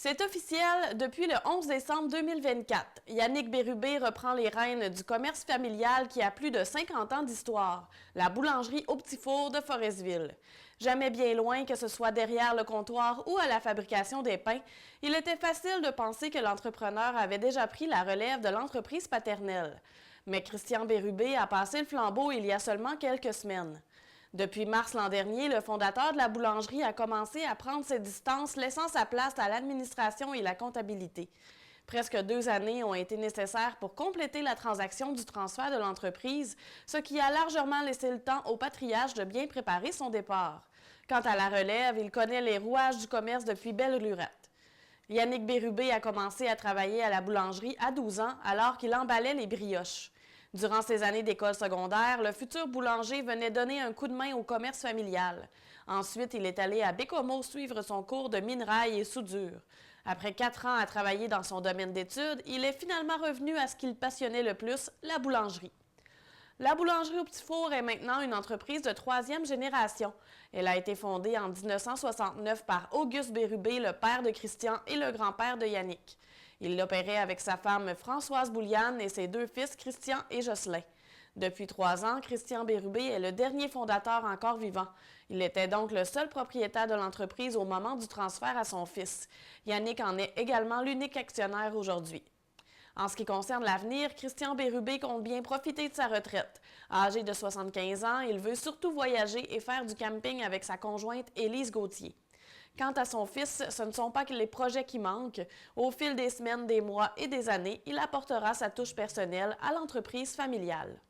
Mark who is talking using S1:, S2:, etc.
S1: C'est officiel, depuis le 11 décembre 2024, Yannick Bérubé reprend les rênes du commerce familial qui a plus de 50 ans d'histoire, la boulangerie au Petit Four de Forestville. Jamais bien loin, que ce soit derrière le comptoir ou à la fabrication des pains, il était facile de penser que l'entrepreneur avait déjà pris la relève de l'entreprise paternelle. Mais Christian Bérubé a passé le flambeau il y a seulement quelques semaines. Depuis mars l'an dernier, le fondateur de la boulangerie a commencé à prendre ses distances, laissant sa place à l'administration et la comptabilité. Presque 2 années ont été nécessaires pour compléter la transaction du transfert de l'entreprise, ce qui a largement laissé le temps au patriarche de bien préparer son départ. Quant à la relève, il connaît les rouages du commerce depuis belle lurette. Yannick Bérubé a commencé à travailler à la boulangerie à 12 ans alors qu'il emballait les brioches. Durant ses années d'école secondaire, le futur boulanger venait donner un coup de main au commerce familial. Ensuite, il est allé à Bécomo suivre son cours de minerai et soudure. Après 4 ans à travailler dans son domaine d'études, il est finalement revenu à ce qu'il passionnait le plus, la boulangerie. La boulangerie au Petit Four est maintenant une entreprise de 3e génération. Elle a été fondée en 1969 par Auguste Bérubé, le père de Christian et le grand-père de Yannick. Il l'opérait avec sa femme Françoise Bouliane et ses 2 fils Christian et Jocelyn. Depuis 3 ans, Christian Bérubé est le dernier fondateur encore vivant. Il était donc le seul propriétaire de l'entreprise au moment du transfert à son fils. Yannick en est également l'unique actionnaire aujourd'hui. En ce qui concerne l'avenir, Christian Bérubé compte bien profiter de sa retraite. Âgé de 75 ans, il veut surtout voyager et faire du camping avec sa conjointe Élise Gauthier. Quant à son fils, ce ne sont pas que les projets qui manquent. Au fil des semaines, des mois et des années, il apportera sa touche personnelle à l'entreprise familiale.